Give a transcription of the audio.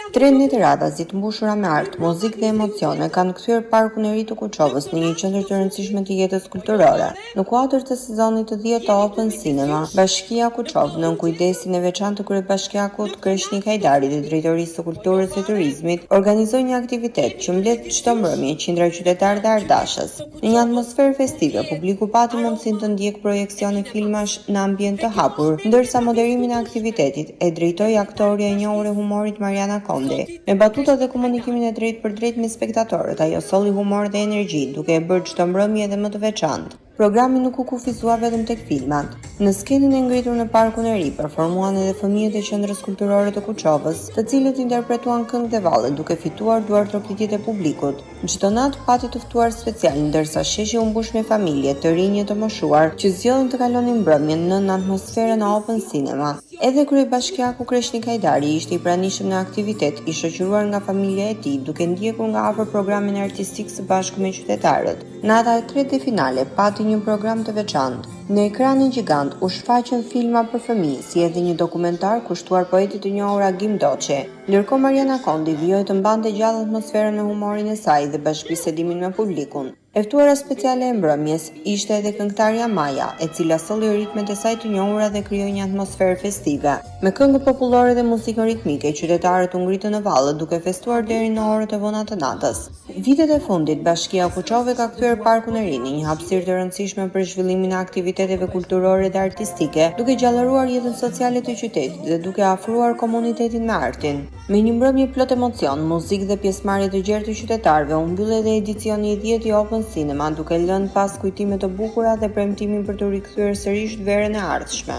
Tre natyratazi të mbushura me art, muzikë dhe emocione kanë kthyer parkun e ri të Kuçovës në një qendër të rëndësishme të jetës kulturore. Në kuadër të sezonit të 10 të Open Cinema, Bashkia Kuçovë, nën kujdesin e veçantë të kryebashkiakut Kreshnik Hajdari dhe Drejtorisë së Kulturës dhe Turizmit, organizoi një aktivitet që mbledh çdo mbrëmje qindra qytetare dhe ardashës. Në një atmosferë festive, publiku pati mundësinë të ndjekë projeksione filmash në ambient të hapur, ndërsa moderimin e aktivitetit e drejtoi aktoria e njohur e humorit Mariana Me batutat dhe komunikimin e drejt për drejt me spektatorët, ajo solli humor dhe energji, duke e bërë çdo mbrëmje edhe më të veçantë. Programi nuk u kufizua vetëm tek filmat. Në skenën e ngritur në parkun e ri, performuan edhe fëmijët e qendrës kulturore të Kuçovës, të cilët interpretuan këngë dhe valle, duke fituar duar trokitjet e publikut. Çdo natë pati të ftuar special, ndërsa sheshi u mbush me familje, të rinj e të moshuar, që zgjodhen të kalonin mbrëmjen në atmosferën e Open Cinema. Edhe kryebashkiaku Kreshnik Hajdari ishte i pranishëm në aktivitet, i shoqëruar nga familja e tij, duke ndjekur nga afër programin artistik së bashku me qytetarët. Nata e tretë dhe finale pati një program të veçantë. Në ekranin gjigant u shfaqën filma për fëmijë, si edhe një dokumentar kushtuar poetit të njohur Agim Doçe. Ndërkohë Mariana Kondi vijoi të mbante gjallë atmosferën me humorin e saj dhe bashkëbisedimin me publikun. E ftuara speciale e mbrëmjes ishte edhe këngëtarja Maja, e cila solli ritmet e saj të njohura dhe krijoi një atmosferë festive. Me këngë popullore dhe muzikën ritmike, qytetarët u ngritën në valle duke festuar deri në orët e vona të natës. Vitet e fundit, Bashkia Kuçove ka kthyer parkun e ri në një hapësirë të rëndësishme për zhvillimin e aktiviteteve kulturore dhe artistike, duke gjallaruar jetën sociale të qytetit dhe duke afruar komunitetin me artin. Me një mbrëmje plot emocion, muzikë dhe pjesëmarrje të gjerë të qytetarëve, u mbyll edhe edicioni i 10 i Open Cinema, duke lënë pas kujtime të bukura dhe premtimin për të rikthyer sërish verën e ardhshme.